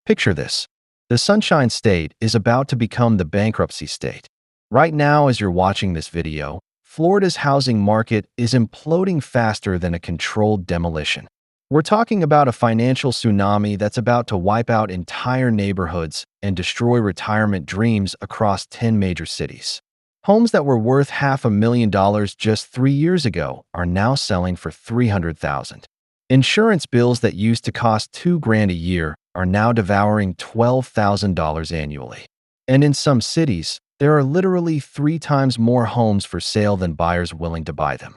Picture this. The Sunshine State is about to become the bankruptcy state. Right now, as you're watching this video, Florida's housing market is imploding faster than a controlled demolition. We're talking about a financial tsunami that's about to wipe out entire neighborhoods and destroy retirement dreams across 10 major cities. Homes that were worth $500,000 just 3 years ago are now selling for $300,000. Insurance bills that used to cost $2,000 a year are now devouring $12,000 annually. And in some cities, there are literally 3 times more homes for sale than buyers willing to buy them.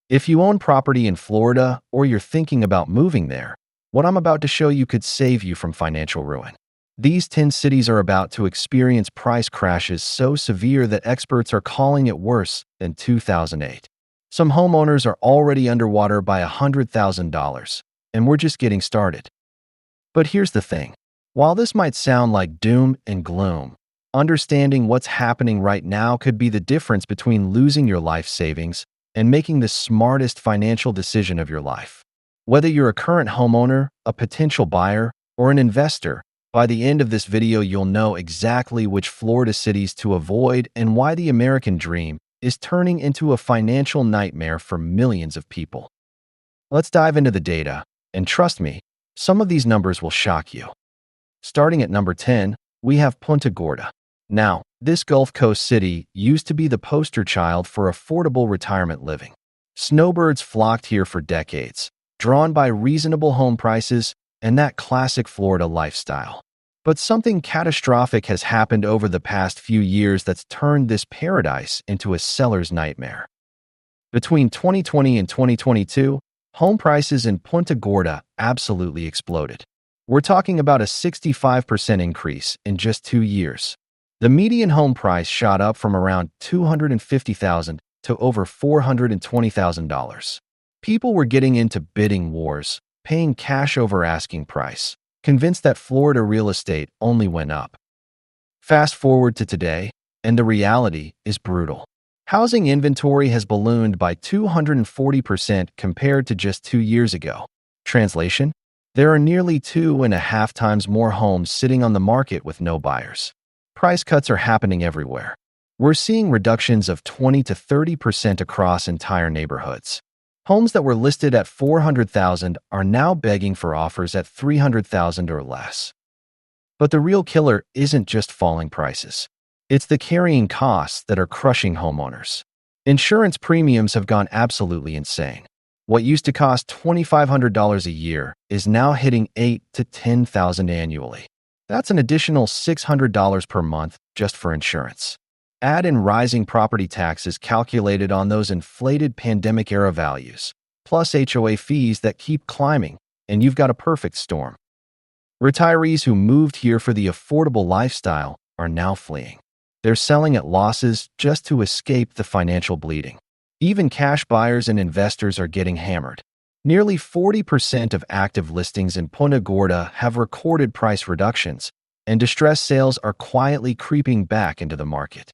If you own property in Florida or you're thinking about moving there, what I'm about to show you could save you from financial ruin. These 10 cities are about to experience price crashes so severe that experts are calling it worse than 2008. Some homeowners are already underwater by $100,000, and we're just getting started. But here's the thing. While this might sound like doom and gloom, understanding what's happening right now could be the difference between losing your life savings and making the smartest financial decision of your life. Whether you're a current homeowner, a potential buyer, or an investor, by the end of this video, you'll know exactly which Florida cities to avoid and why the American dream is turning into a financial nightmare for millions of people. Let's dive into the data, and trust me, some of these numbers will shock you. Starting at number 10, we have Punta Gorda. Now, this Gulf Coast city used to be the poster child for affordable retirement living. Snowbirds flocked here for decades, drawn by reasonable home prices and that classic Florida lifestyle. But something catastrophic has happened over the past few years that's turned this paradise into a seller's nightmare. Between 2020 and 2022, home prices in Punta Gorda absolutely exploded. We're talking about a 65% increase in just 2 years. The median home price shot up from around $250,000 to over $420,000. People were getting into bidding wars, paying cash over asking price, convinced that Florida real estate only went up. Fast forward to today, and the reality is brutal. Housing inventory has ballooned by 240% compared to just 2 years ago. Translation? There are nearly 2.5 times more homes sitting on the market with no buyers. Price cuts are happening everywhere. We're seeing reductions of 20 to 30% across entire neighborhoods. Homes that were listed at $400,000 are now begging for offers at $300,000 or less. But the real killer isn't just falling prices. It's the carrying costs that are crushing homeowners. Insurance premiums have gone absolutely insane. What used to cost $2,500 a year is now hitting $8,000 to $10,000 annually. That's an additional $600 per month just for insurance. Add in rising property taxes calculated on those inflated pandemic-era values, plus HOA fees that keep climbing, and you've got a perfect storm. Retirees who moved here for the affordable lifestyle are now fleeing. They're selling at losses just to escape the financial bleeding. Even cash buyers and investors are getting hammered. Nearly 40% of active listings in Punta Gorda have recorded price reductions, and distressed sales are quietly creeping back into the market.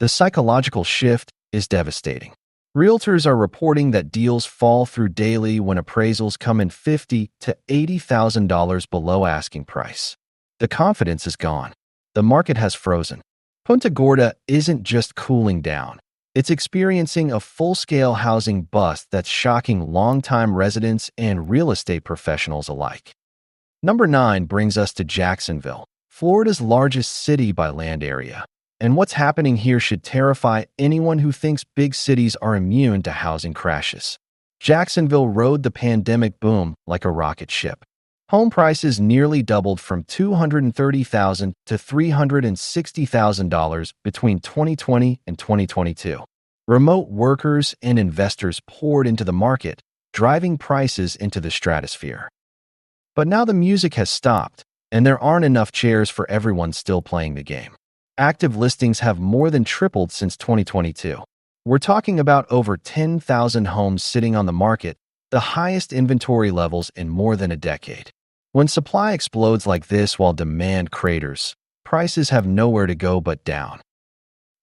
The psychological shift is devastating. Realtors are reporting that deals fall through daily when appraisals come in $50,000 to $80,000 below asking price. The confidence is gone. The market has frozen. Punta Gorda isn't just cooling down. It's experiencing a full-scale housing bust that's shocking longtime residents and real estate professionals alike. Number 9 brings us to Jacksonville, Florida's largest city by land area. And what's happening here should terrify anyone who thinks big cities are immune to housing crashes. Jacksonville rode the pandemic boom like a rocket ship. Home prices nearly doubled from $230,000 to $360,000 between 2020 and 2022. Remote workers and investors poured into the market, driving prices into the stratosphere. But now the music has stopped, and there aren't enough chairs for everyone still playing the game. Active listings have more than tripled since 2022. We're talking about over 10,000 homes sitting on the market, the highest inventory levels in more than a decade. When supply explodes like this while demand craters, prices have nowhere to go but down.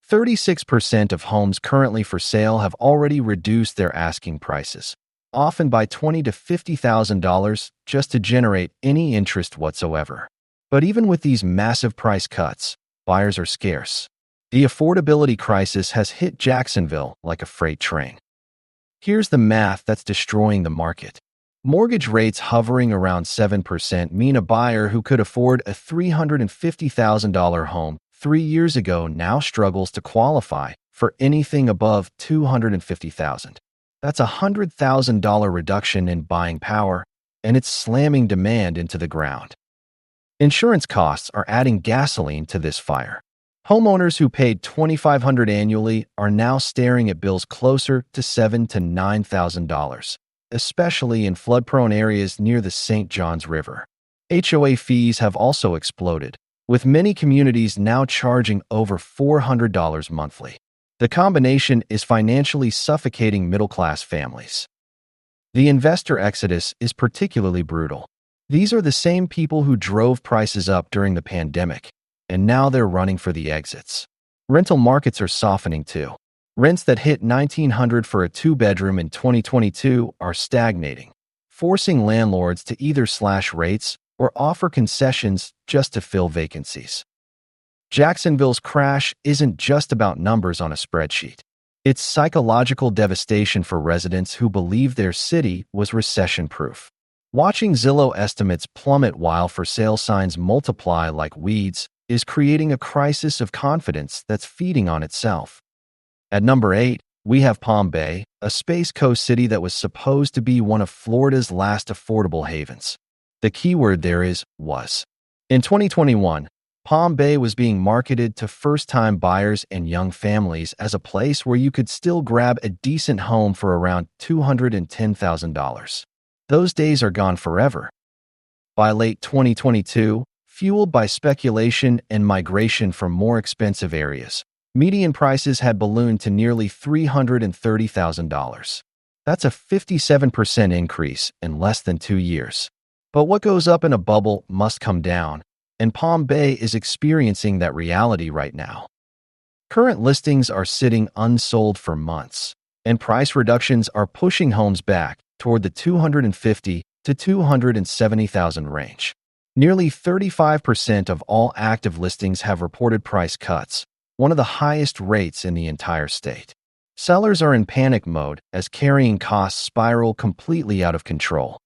36% of homes currently for sale have already reduced their asking prices. often by $20,000 to $50,000 just to generate any interest whatsoever. But even with these massive price cuts, buyers are scarce. The affordability crisis has hit Jacksonville like a freight train. Here's the math that's destroying the market. Mortgage rates hovering around 7% mean a buyer who could afford a $350,000 home 3 years ago now struggles to qualify for anything above $250,000. That's a $100,000 reduction in buying power, and it's slamming demand into the ground. Insurance costs are adding gasoline to this fire. Homeowners who paid $2,500 annually are now staring at bills closer to $7,000 to $9,000, especially in flood-prone areas near the St. Johns River. HOA fees have also exploded, with many communities now charging over $400 monthly. The combination is financially suffocating middle-class families. The investor exodus is particularly brutal. These are the same people who drove prices up during the pandemic, and now they're running for the exits. Rental markets are softening too. Rents that hit $1,900 for a 2-bedroom in 2022 are stagnating, forcing landlords to either slash rates or offer concessions just to fill vacancies. Jacksonville's crash isn't just about numbers on a spreadsheet. It's psychological devastation for residents who believe their city was recession-proof. Watching Zillow estimates plummet while for sale signs multiply like weeds is creating a crisis of confidence that's feeding on itself. At number 8, we have Palm Bay, a Space Coast city that was supposed to be one of Florida's last affordable havens. The keyword there is was. In 2021, Palm Bay was being marketed to first-time buyers and young families as a place where you could still grab a decent home for around $210,000. Those days are gone forever. By late 2022, fueled by speculation and migration from more expensive areas, median prices had ballooned to nearly $330,000. That's a 57% increase in less than 2 years. But what goes up in a bubble must come down, and Palm Bay is experiencing that reality right now. Current listings are sitting unsold for months, and price reductions are pushing homes back toward the $250,000 to $270,000 range. Nearly 35% of all active listings have reported price cuts, one of the highest rates in the entire state. Sellers are in panic mode as carrying costs spiral completely out of control.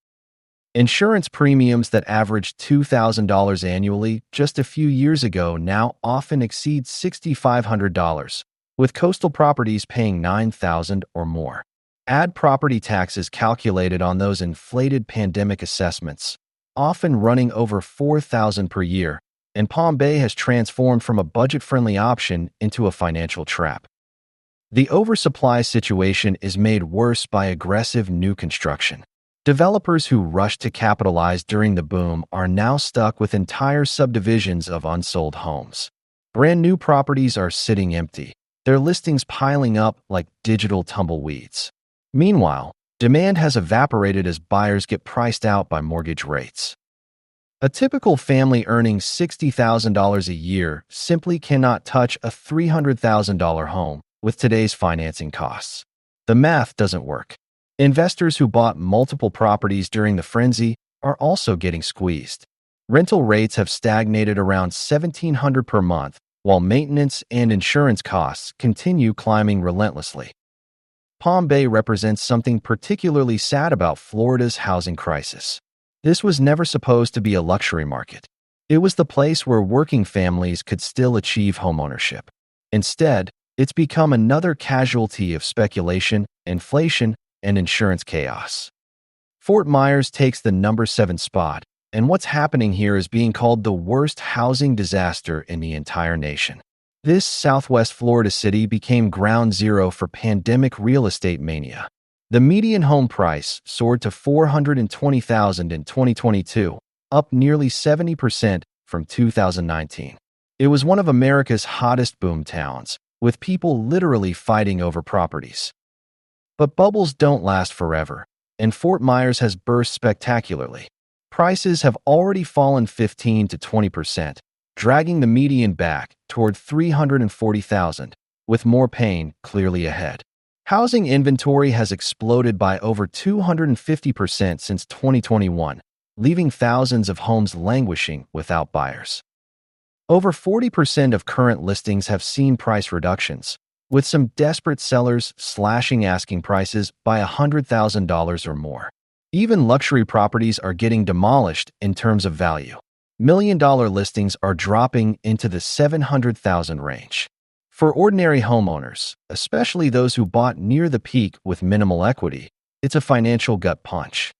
Insurance premiums that averaged $2,000 annually just a few years ago now often exceed $6,500, with coastal properties paying $9,000 or more. Add property taxes calculated on those inflated pandemic assessments, often running over $4,000 per year, and Palm Bay has transformed from a budget-friendly option into a financial trap. The oversupply situation is made worse by aggressive new construction. Developers who rushed to capitalize during the boom are now stuck with entire subdivisions of unsold homes. Brand new properties are sitting empty, their listings piling up like digital tumbleweeds. Meanwhile, demand has evaporated as buyers get priced out by mortgage rates. A typical family earning $60,000 a year simply cannot touch a $300,000 home with today's financing costs. The math doesn't work. Investors who bought multiple properties during the frenzy are also getting squeezed. Rental rates have stagnated around $1,700 per month, while maintenance and insurance costs continue climbing relentlessly. Palm Bay represents something particularly sad about Florida's housing crisis. This was never supposed to be a luxury market. It was the place where working families could still achieve homeownership. Instead, it's become another casualty of speculation, inflation, and insurance chaos. Fort Myers takes the number 7 spot, and what's happening here is being called the worst housing disaster in the entire nation. This Southwest Florida city became ground zero for pandemic real estate mania. The median home price soared to $420,000 in 2022, up nearly 70% from 2019. It was one of America's hottest boom towns, with people literally fighting over properties. But bubbles don't last forever, and Fort Myers has burst spectacularly. Prices have already fallen 15 to 20%, dragging the median back toward $340,000, with more pain clearly ahead. Housing inventory has exploded by over 250% since 2021, leaving thousands of homes languishing without buyers. Over 40% of current listings have seen price reductions, with some desperate sellers slashing asking prices by $100,000 or more. Even luxury properties are getting demolished in terms of value. Million-dollar listings are dropping into the $700,000 range. For ordinary homeowners, especially those who bought near the peak with minimal equity, it's a financial gut punch.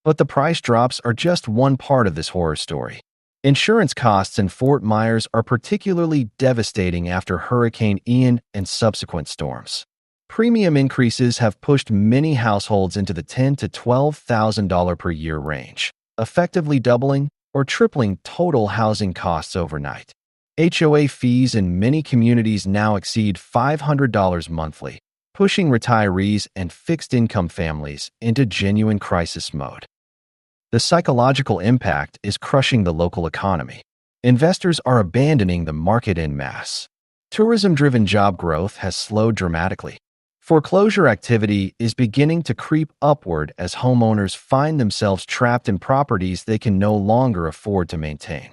But the price drops are just one part of this horror story. Insurance costs in Fort Myers are particularly devastating after Hurricane Ian and subsequent storms. Premium increases have pushed many households into the $10,000 to $12,000 per year range, effectively doubling or tripling total housing costs overnight. HOA fees in many communities now exceed $500 monthly, pushing retirees and fixed-income families into genuine crisis mode. The psychological impact is crushing the local economy. Investors are abandoning the market en masse. Tourism-driven job growth has slowed dramatically. Foreclosure activity is beginning to creep upward as homeowners find themselves trapped in properties they can no longer afford to maintain.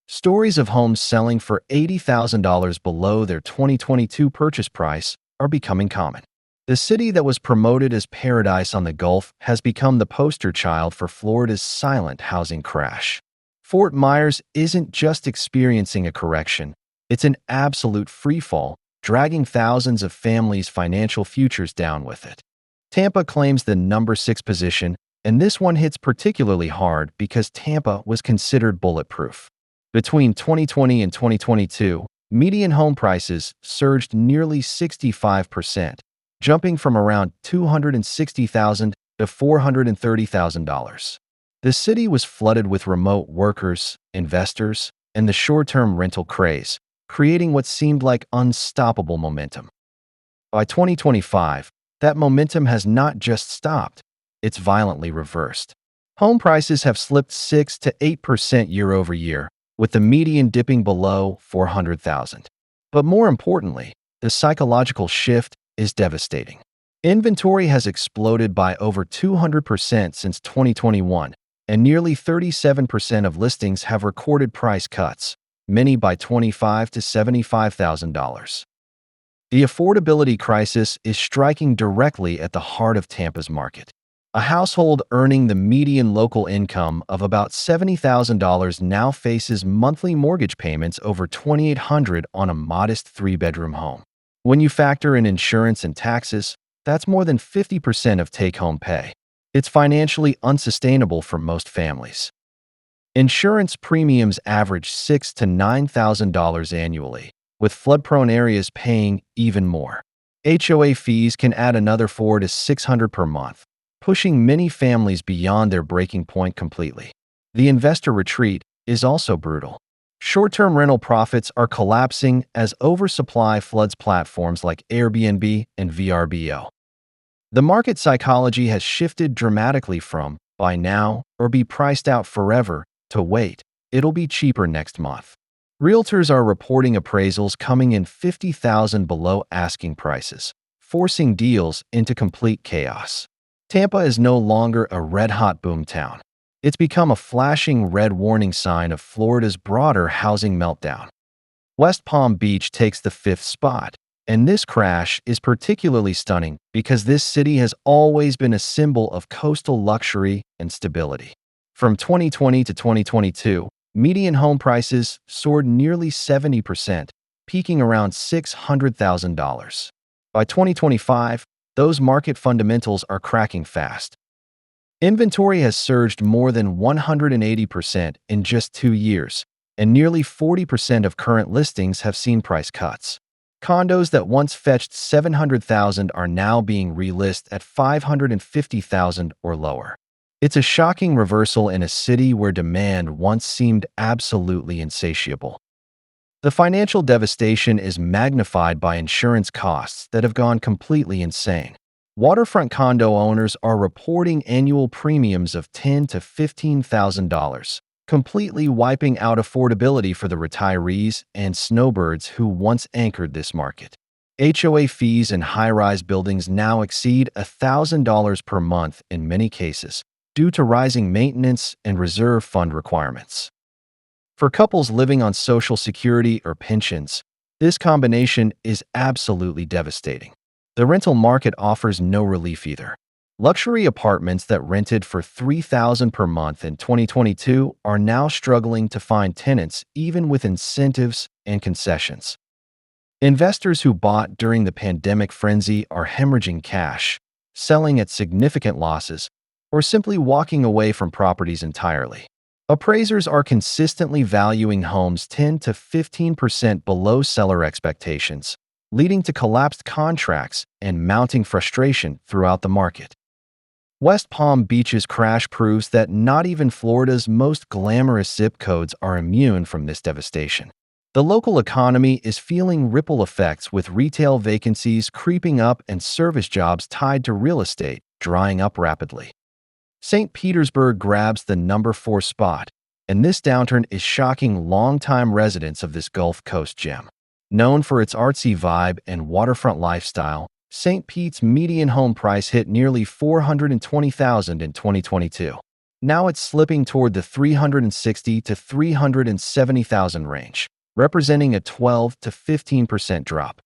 Stories of homes selling for $80,000 below their 2022 purchase price are becoming common. The city that was promoted as paradise on the Gulf has become the poster child for Florida's silent housing crash. Fort Myers isn't just experiencing a correction, it's an absolute freefall, dragging thousands of families' financial futures down with it. Tampa claims the number 6 position, and this one hits particularly hard because Tampa was considered bulletproof. Between 2020 and 2022, median home prices surged nearly 65%, jumping from around $260,000 to $430,000. The city was flooded with remote workers, investors, and the short-term rental craze, creating what seemed like unstoppable momentum. By 2025, that momentum has not just stopped, it's violently reversed. Home prices have slipped 6 to 8% year over year, with the median dipping below $400,000. But more importantly, the psychological shift is devastating. Inventory has exploded by over 200% since 2021, and nearly 37% of listings have recorded price cuts, many by $25,000 to $75,000. The affordability crisis is striking directly at the heart of Tampa's market. A household earning the median local income of about $70,000 now faces monthly mortgage payments over $2,800 on a modest 3-bedroom home. When you factor in insurance and taxes, that's more than 50% of take-home pay. It's financially unsustainable for most families. Insurance premiums average $6,000 to $9,000 annually, with flood-prone areas paying even more. HOA fees can add another $400 to $600 per month, pushing many families beyond their breaking point completely. The investor retreat is also brutal. Short-term rental profits are collapsing as oversupply floods platforms like Airbnb and VRBO. The market psychology has shifted dramatically from buy now or be priced out forever to wait, it'll be cheaper next month. Realtors are reporting appraisals coming in $50,000 below asking prices, forcing deals into complete chaos. Tampa is no longer a red-hot boomtown. It's become a flashing red warning sign of Florida's broader housing meltdown. West Palm Beach takes the 5th spot, and this crash is particularly stunning because this city has always been a symbol of coastal luxury and stability. From 2020 to 2022, median home prices soared nearly 70%, peaking around $600,000. By 2025, those market fundamentals are cracking fast. Inventory has surged more than 180% in just 2 years, and nearly 40% of current listings have seen price cuts. Condos that once fetched $700,000 are now being relisted at $550,000 or lower. It's a shocking reversal in a city where demand once seemed absolutely insatiable. The financial devastation is magnified by insurance costs that have gone completely insane. Waterfront condo owners are reporting annual premiums of $10,000 to $15,000, completely wiping out affordability for the retirees and snowbirds who once anchored this market. HOA fees in high-rise buildings now exceed $1,000 per month in many cases, due to rising maintenance and reserve fund requirements. For couples living on Social Security or pensions, this combination is absolutely devastating. The rental market offers no relief either. Luxury apartments that rented for $3,000 per month in 2022 are now struggling to find tenants even with incentives and concessions. Investors who bought during the pandemic frenzy are hemorrhaging cash, selling at significant losses, or simply walking away from properties entirely. Appraisers are consistently valuing homes 10 to 15% below seller expectations, leading to collapsed contracts and mounting frustration throughout the market. West Palm Beach's crash proves that not even Florida's most glamorous zip codes are immune from this devastation. The local economy is feeling ripple effects, with retail vacancies creeping up and service jobs tied to real estate drying up rapidly. St. Petersburg grabs the number 4 spot, and this downturn is shocking longtime residents of this Gulf Coast gem. Known for its artsy vibe and waterfront lifestyle, St. Pete's median home price hit nearly $420,000 in 2022. Now it's slipping toward the $360,000 to $370,000 range, representing a 12 to 15% drop.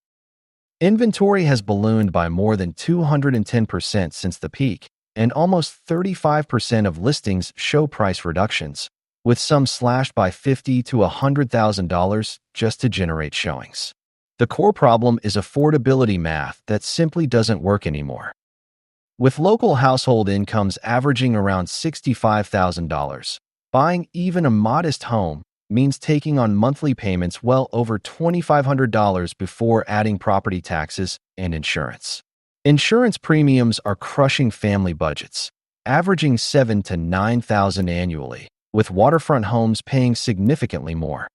Inventory has ballooned by more than 210% since the peak, and almost 35% of listings show price reductions, with some slashed by $50,000 to $100,000 just to generate showings. The core problem is affordability math that simply doesn't work anymore. With local household incomes averaging around $65,000, buying even a modest home means taking on monthly payments well over $2,500 before adding property taxes and insurance. Insurance premiums are crushing family budgets, averaging $7,000 to $9,000 annually, with waterfront homes paying significantly more.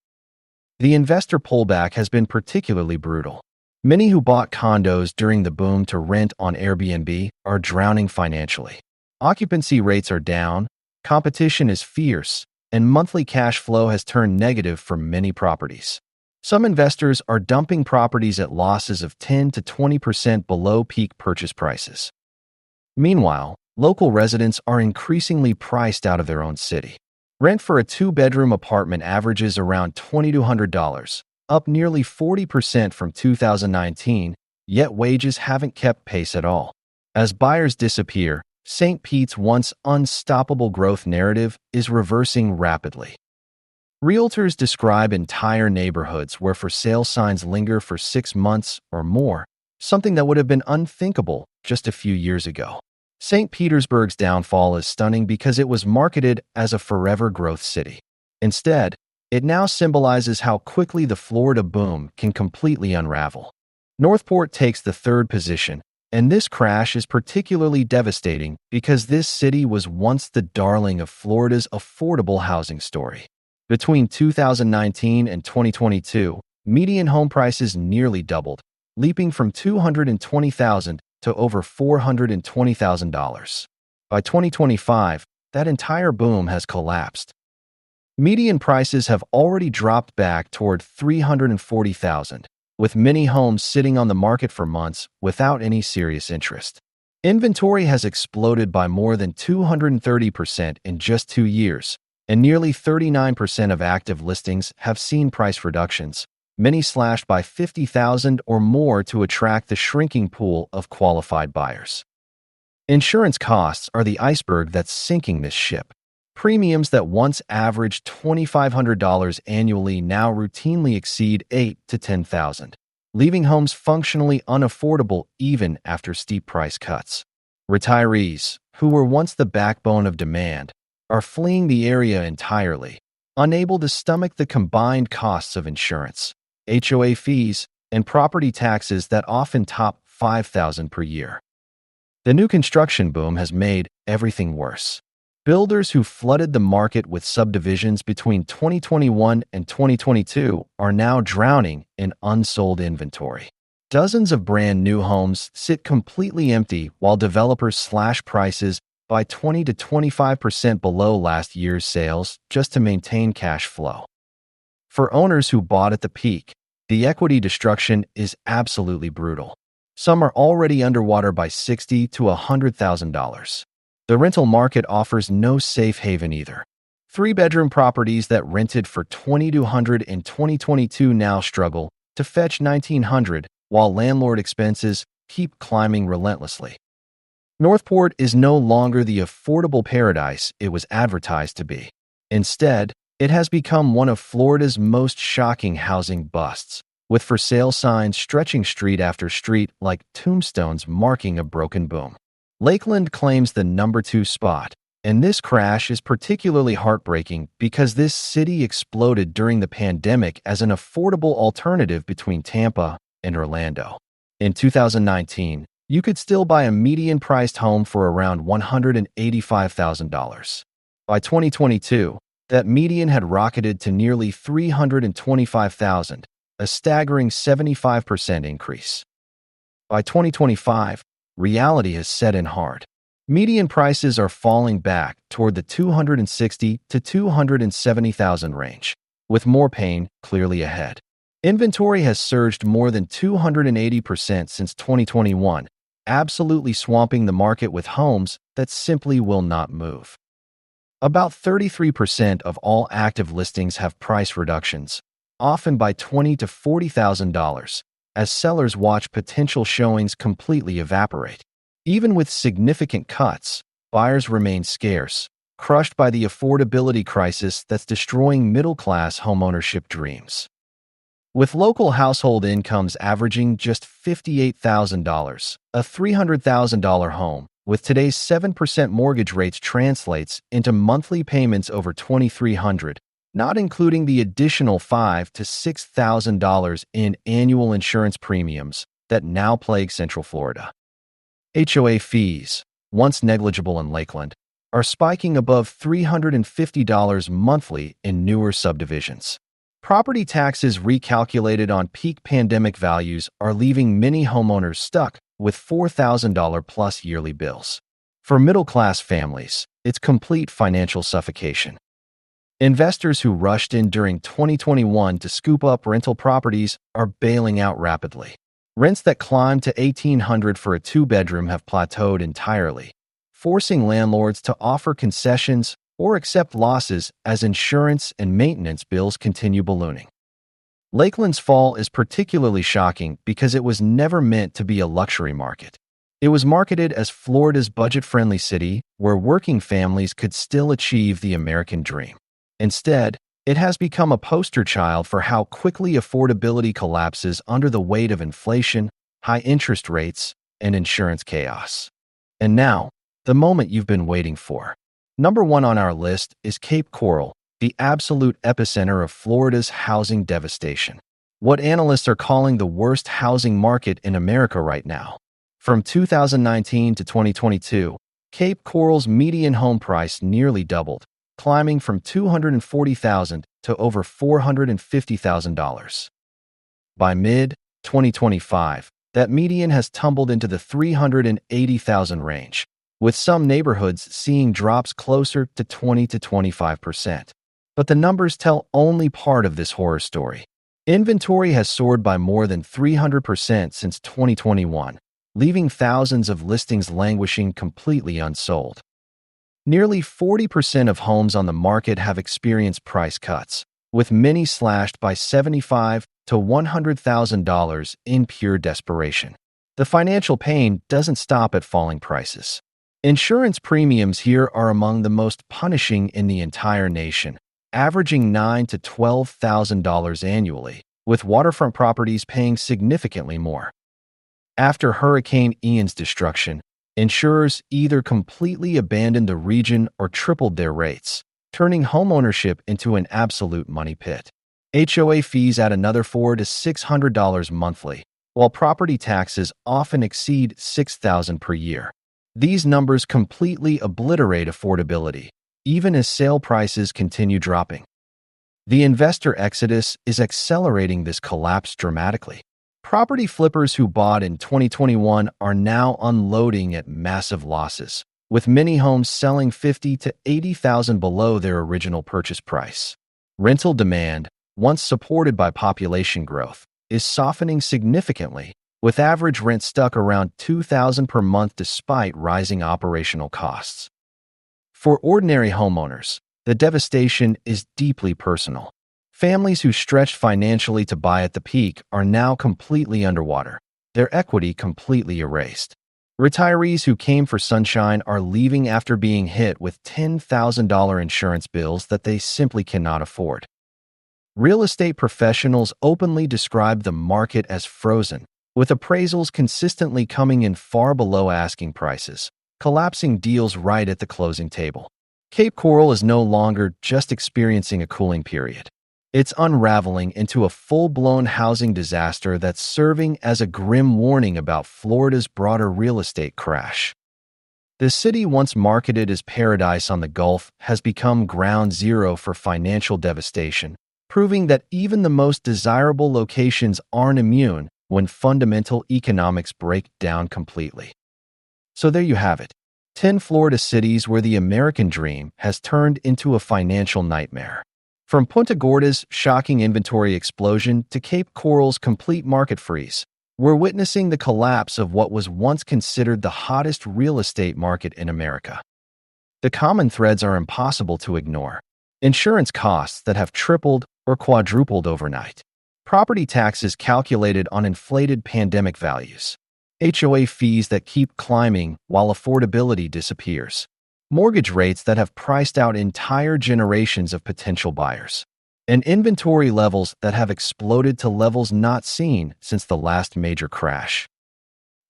The investor pullback has been particularly brutal. Many who bought condos during the boom to rent on Airbnb are drowning financially. Occupancy rates are down, competition is fierce, and monthly cash flow has turned negative for many properties. Some investors are dumping properties at losses of 10 to 20% below peak purchase prices. Meanwhile, local residents are increasingly priced out of their own city. Rent for a 2-bedroom apartment averages around $2,200, up nearly 40% from 2019, yet wages haven't kept pace at all. As buyers disappear, St. Pete's once unstoppable growth narrative is reversing rapidly. Realtors describe entire neighborhoods where for sale signs linger for 6 months or more, something that would have been unthinkable just a few years ago. St. Petersburg's downfall is stunning because it was marketed as a forever growth city. Instead, it now symbolizes how quickly the Florida boom can completely unravel. Northport takes the 3rd position, and this crash is particularly devastating because this city was once the darling of Florida's affordable housing story. Between 2019 and 2022, median home prices nearly doubled, leaping from $220,000 to over $420,000. By 2025, that entire boom has collapsed. Median prices have already dropped back toward $340,000, with many homes sitting on the market for months without any serious interest. Inventory has exploded by more than 230% in just 2 years, and nearly 39% of active listings have seen price reductions, many slashed by $50,000 or more to attract the shrinking pool of qualified buyers. Insurance costs are the iceberg that's sinking this ship. Premiums that once averaged $2,500 annually now routinely exceed $8,000 to $10,000, leaving homes functionally unaffordable even after steep price cuts. Retirees, who were once the backbone of demand, are fleeing the area entirely, unable to stomach the combined costs of insurance, HOA fees, and property taxes that often top $5,000 per year. The new construction boom has made everything worse. Builders who flooded the market with subdivisions between 2021 and 2022 are now drowning in unsold inventory. Dozens of brand new homes sit completely empty while developers slash prices by 20 to 25% below last year's sales just to maintain cash flow. For owners who bought at the peak, The equity destruction is absolutely brutal. Some are already underwater by $60,000 to $100,000. The rental market offers no safe haven either. Three-bedroom properties that rented for $2,200 in 2022 now struggle to fetch $1,900, while landlord expenses keep climbing relentlessly. Northport is no longer the affordable paradise it was advertised to be. Instead, it has become one of Florida's most shocking housing busts, with for sale signs stretching street after street like tombstones marking a broken boom. Lakeland claims the #2 spot, and this crash is particularly heartbreaking because this city exploded during the pandemic as an affordable alternative between Tampa and Orlando. In 2019, you could still buy a median-priced home for around $185,000. By 2022, that median had rocketed to nearly $325,000, a staggering 75% increase. By 2025, reality has set in hard. Median prices are falling back toward the $260,000 to $270,000 range, with more pain clearly ahead. Inventory has surged more than 280% since 2021, absolutely swamping the market with homes that simply will not move. About 33% of all active listings have price reductions, often by $20,000 to $40,000, as sellers watch potential showings completely evaporate. Even with significant cuts, buyers remain scarce, crushed by the affordability crisis that's destroying middle-class homeownership dreams. With local household incomes averaging just $58,000, a $300,000 home with today's 7% mortgage rates translates into monthly payments over $2,300, not including the additional $5,000 to $6,000 in annual insurance premiums that now plague Central Florida. HOA fees, once negligible in Lakeland, are spiking above $350 monthly in newer subdivisions. Property taxes recalculated on peak pandemic values are leaving many homeowners stuck with $4,000-plus yearly bills. For middle-class families, it's complete financial suffocation. Investors who rushed in during 2021 to scoop up rental properties are bailing out rapidly. Rents that climbed to $1,800 for a two-bedroom have plateaued entirely, forcing landlords to offer concessions or accept losses as insurance and maintenance bills continue ballooning. Lakeland's fall is particularly shocking because it was never meant to be a luxury market. It was marketed as Florida's budget-friendly city where working families could still achieve the American dream. Instead, it has become a poster child for how quickly affordability collapses under the weight of inflation, high interest rates, and insurance chaos. And now, the moment you've been waiting for. #1 on our list is Cape Coral, the absolute epicenter of Florida's housing devastation. What analysts are calling the worst housing market in America right now. From 2019 to 2022, Cape Coral's median home price nearly doubled, climbing from $240,000 to over $450,000. By mid-2025, that median has tumbled into the $380,000 range, with some neighborhoods seeing drops closer to 20 to 25%. But the numbers tell only part of this horror story. Inventory has soared by more than 300% since 2021, leaving thousands of listings languishing completely unsold. Nearly 40% of homes on the market have experienced price cuts, with many slashed by $75,000 to $100,000 in pure desperation. The financial pain doesn't stop at falling prices. Insurance premiums here are among the most punishing in the entire nation, averaging $9,000 to $12,000 annually, with waterfront properties paying significantly more. After Hurricane Ian's destruction, insurers either completely abandoned the region or tripled their rates, turning homeownership into an absolute money pit. HOA fees add another $400 to $600 monthly, while property taxes often exceed $6,000 per year. These numbers completely obliterate affordability, even as sale prices continue dropping. The investor exodus is accelerating this collapse dramatically. Property flippers who bought in 2021 are now unloading at massive losses, with many homes selling $50,000 to $80,000 below their original purchase price. Rental demand, once supported by population growth, is softening significantly, with average rent stuck around $2,000 per month despite rising operational costs. For ordinary homeowners, the devastation is deeply personal. Families who stretched financially to buy at the peak are now completely underwater, their equity completely erased. Retirees who came for sunshine are leaving after being hit with $10,000 insurance bills that they simply cannot afford. Real estate professionals openly describe the market as frozen, with appraisals consistently coming in far below asking prices, collapsing deals right at the closing table. Cape Coral is no longer just experiencing a cooling period. It's unraveling into a full-blown housing disaster that's serving as a grim warning about Florida's broader real estate crash. The city once marketed as paradise on the Gulf has become ground zero for financial devastation, proving that even the most desirable locations aren't immune when fundamental economics break down completely. So there you have it, 10 Florida cities where the American dream has turned into a financial nightmare. From Punta Gorda's shocking inventory explosion to Cape Coral's complete market freeze, we're witnessing the collapse of what was once considered the hottest real estate market in America. The common threads are impossible to ignore. Insurance costs that have tripled or quadrupled overnight. Property taxes calculated on inflated pandemic values. HOA fees that keep climbing while affordability disappears. Mortgage rates that have priced out entire generations of potential buyers. And inventory levels that have exploded to levels not seen since the last major crash.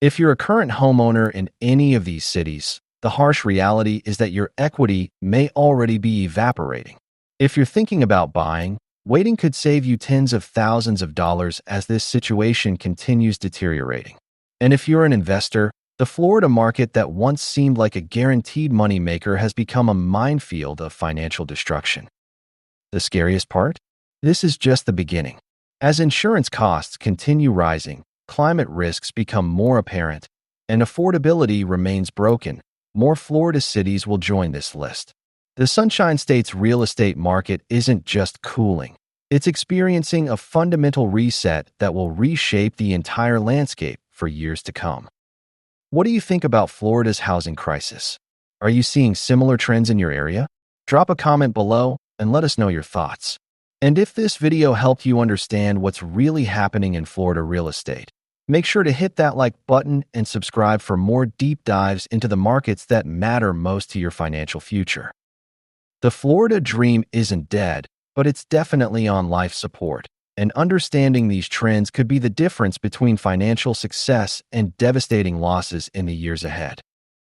If you're a current homeowner in any of these cities, the harsh reality is that your equity may already be evaporating. If you're thinking about buying, waiting could save you tens of thousands of dollars as this situation continues deteriorating. And if you're an investor, the Florida market that once seemed like a guaranteed moneymaker has become a minefield of financial destruction. The scariest part? This is just the beginning. As insurance costs continue rising, climate risks become more apparent, and affordability remains broken, more Florida cities will join this list. The Sunshine State's real estate market isn't just cooling. It's experiencing a fundamental reset that will reshape the entire landscape for years to come. What do you think about Florida's housing crisis? Are you seeing similar trends in your area? Drop a comment below and let us know your thoughts. And if this video helped you understand what's really happening in Florida real estate, make sure to hit that like button and subscribe for more deep dives into the markets that matter most to your financial future. The Florida dream isn't dead, but it's definitely on life support. And understanding these trends could be the difference between financial success and devastating losses in the years ahead.